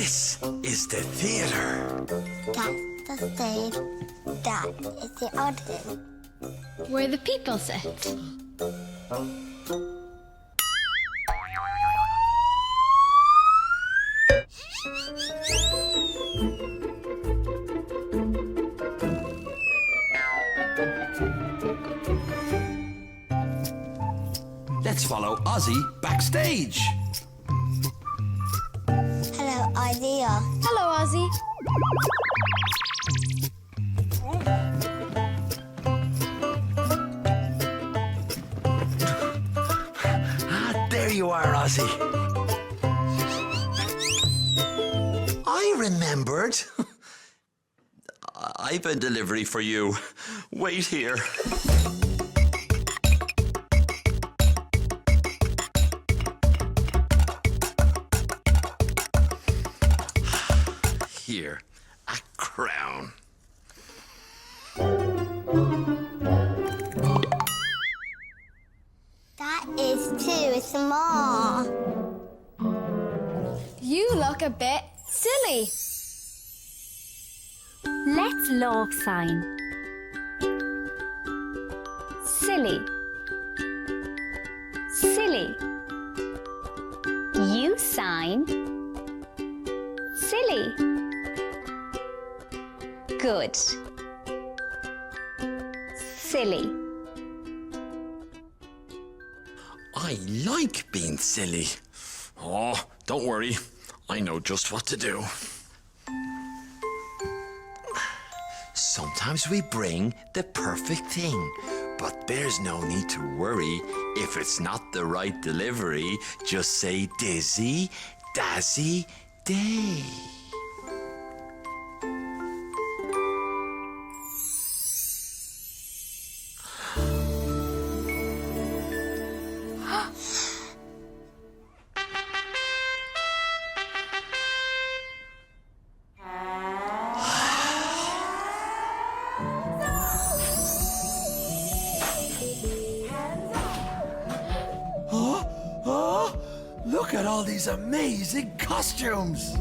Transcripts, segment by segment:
This is the theatre. That's the stage. That is the audience. Where the people sit. Let's follow Ozzy backstage. Hello, Isaiah. Hello, Ozzy. There you are, Ozzy. I remembered. I've a delivery for you. Wait here. Here, a crown. That is too small. You look a bit silly. Let's love sign. Silly. Silly. You sign. Silly. Good. Silly. I like being silly. Oh, don't worry. I know just what to do. Sometimes we bring the perfect thing, but there's no need to worry if it's not the right delivery. Just say Dizzy, Dazzy, Day. Look at all these amazing costumes!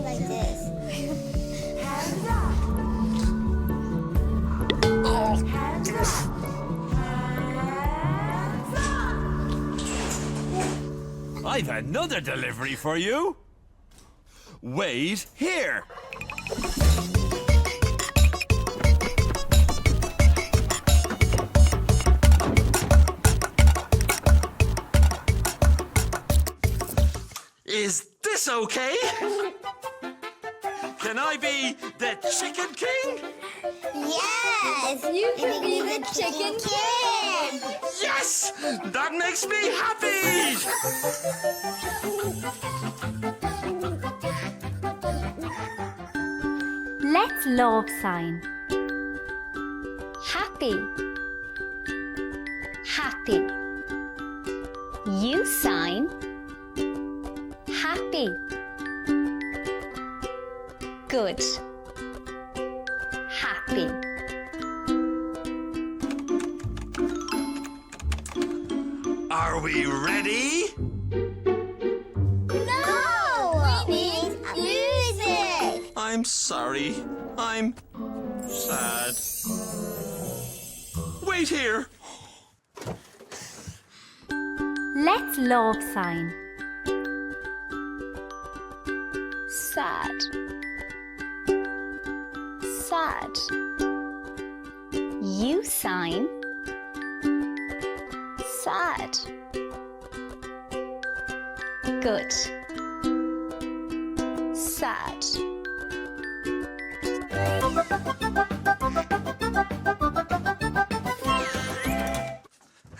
Like this. I've another delivery for you. Wait here. Is this okay? Can I be the Chicken King? Yes! You can be the Chicken King! Yes! That makes me happy! Let's love sign. Happy. Happy. You sign. Happy. Good. Happy. Are we ready? No! We need music! I'm sorry. I'm sad. Wait here. Let's love sign. Sad. Sad. You sign. Sad. Good. Sad.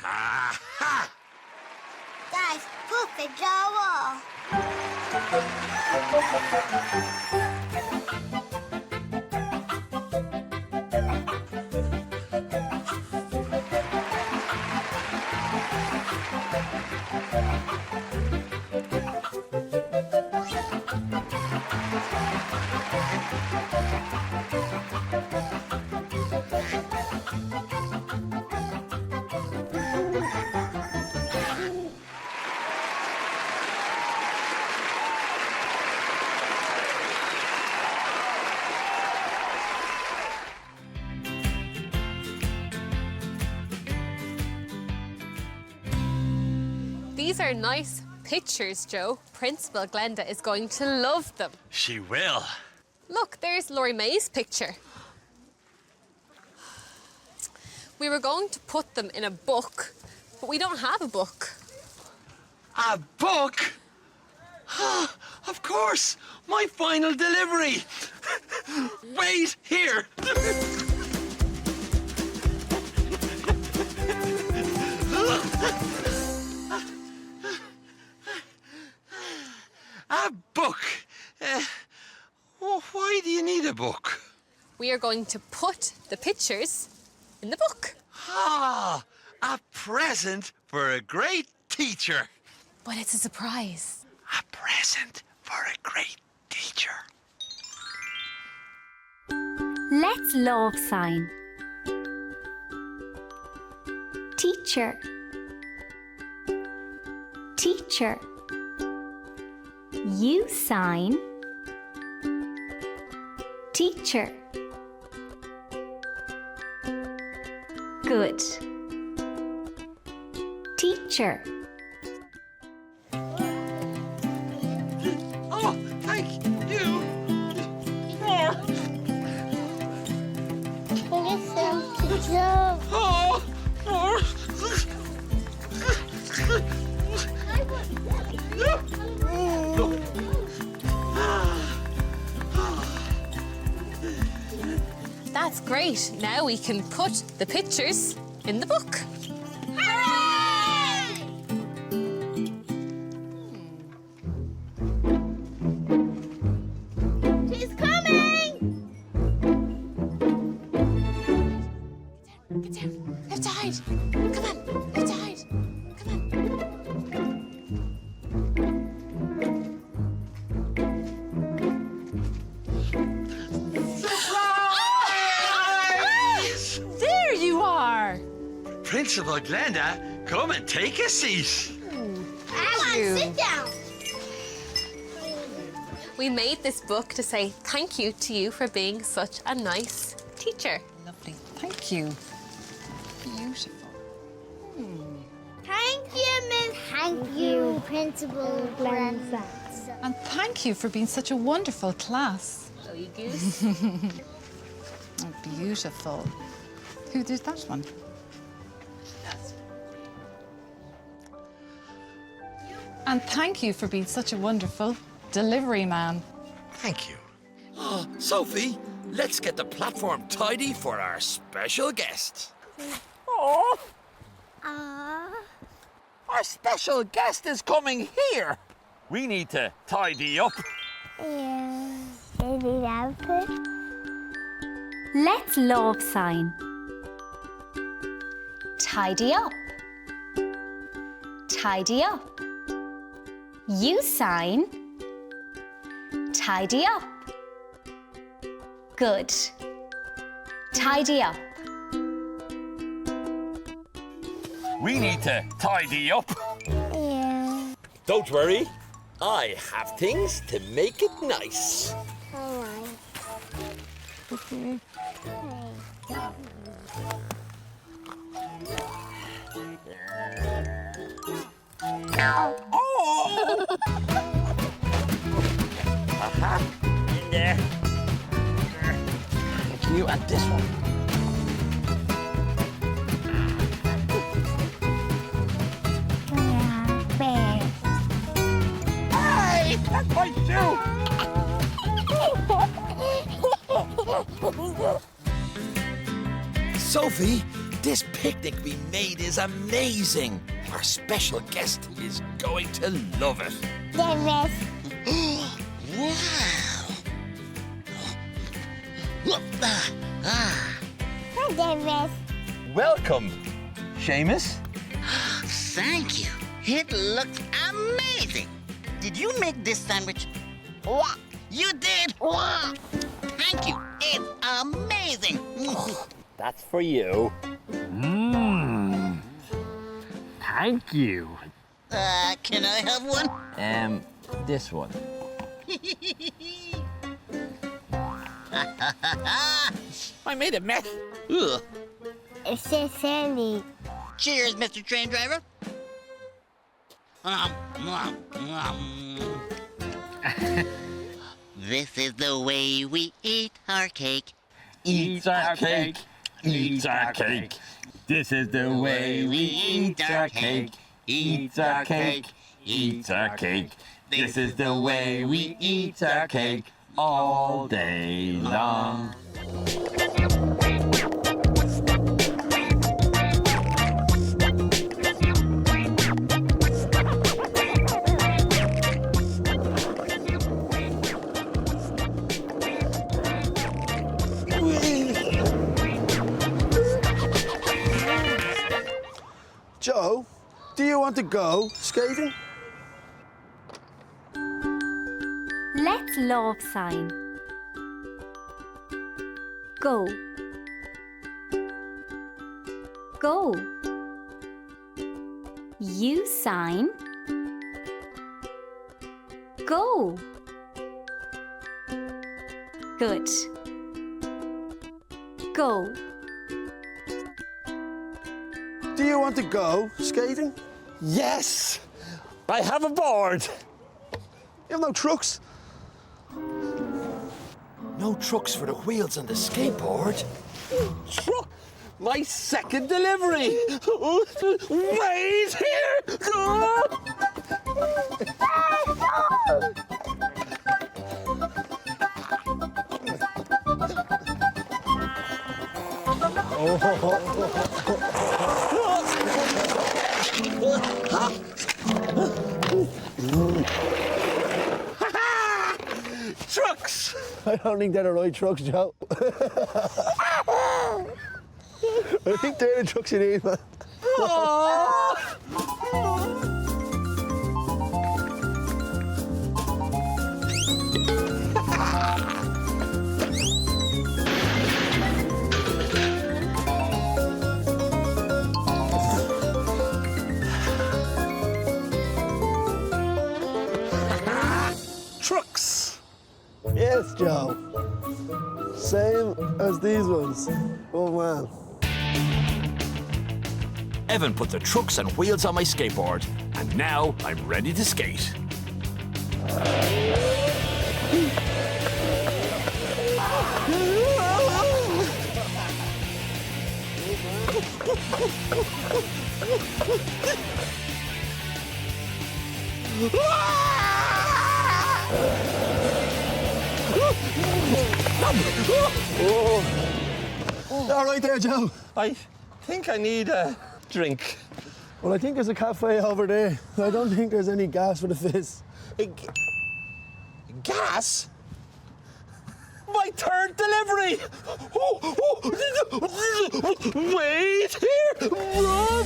Ha ha! That's perfect job. These are nice pictures, Joe. Principal Glenda is going to love them. She will. Look, there's Laurie May's picture. We were going to put them in a book, but we don't have a book. A book? Of course, my final delivery. Wait here. A book? Why do you need a book? We are going to put the pictures in the book. Ah, a present for a great teacher. But it's a surprise. A present for a great teacher. Let's love sign. Teacher. Teacher. You sign. Teacher. Good. Teacher. Oh, thank you. More. Bring it down to Joe. Oh, more. That's great. Now we can put the pictures in the book. She's coming! Get down. Left side. Come on. Left side. Come on. Surprise! There you are. Principal Glenda, come and take a seat. Come on, sit down. We made this book to say thank you to you for being such a nice teacher. Lovely. Thank you. Beautiful. Thank you, Miss. Thank you, Principal Glenda. And thank you for being such a wonderful class. So you goose. Oh, beautiful. Who did that one? And thank you for being such a wonderful delivery man. Thank you. Oh, Sophie, let's get the platform tidy for our special guest. Oh, our special guest is coming here. We need to tidy up. Yeah. Baby outfit. Let's love sign. Tidy up. Tidy up. You sign. Tidy up. Good. Tidy up. We need to tidy up. Yeah. Don't worry, I have things to make it nice. All right. Oh! In there. Thank you, and this one. Hey, that's my shoe! Sophie, this picnic we made is amazing. Our special guest is going to love it. Davis. Wow! Hi, Davis. Welcome, Seamus. Thank you. It looks amazing. Did you make this sandwich? Wow, you did. Wow. Thank you. It's amazing. That's for you. Thank you. Can I have one? This one. I made a mess. Ugh. It's so sandy. Cheers, Mr. Train Driver. This is the way we eat our cake. Eat our cake, eat our cake. This is the way we eat our cake. Eat our cake, eat our cake. This is the way we eat our cake all day long. Joe, do you want to go skating? Let's love sign. Go. Go. You sign. Go. Good. Go. Do you want to go skating? Yes! I have a board. You have no trucks. No trucks for the wheels on the skateboard. Truck! My second delivery! Wait here! Trucks! I don't think they're the right trucks, Joe. I think they're the trucks you need, man. Trucks! Yes, Joe. Same as these ones. Oh, man. Evan put the trucks and wheels on my skateboard, and now I'm ready to skate. All right there, Joe. I think I need a drink. Well, I think there's a cafe over there. I don't think there's any gas for the fizz. Gas? My third delivery! Wait here! Run!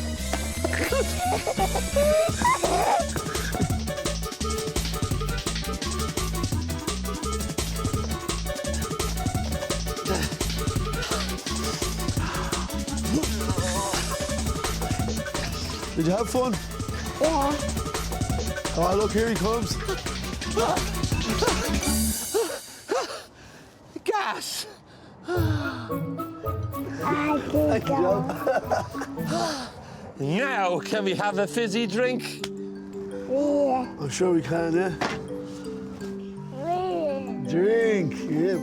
Did you have fun? Yeah. Oh, look, here he comes. Gas! I can go. Now, can we have a fizzy drink? Yeah. I'm sure we can, yeah? Yeah. Drink, yeah.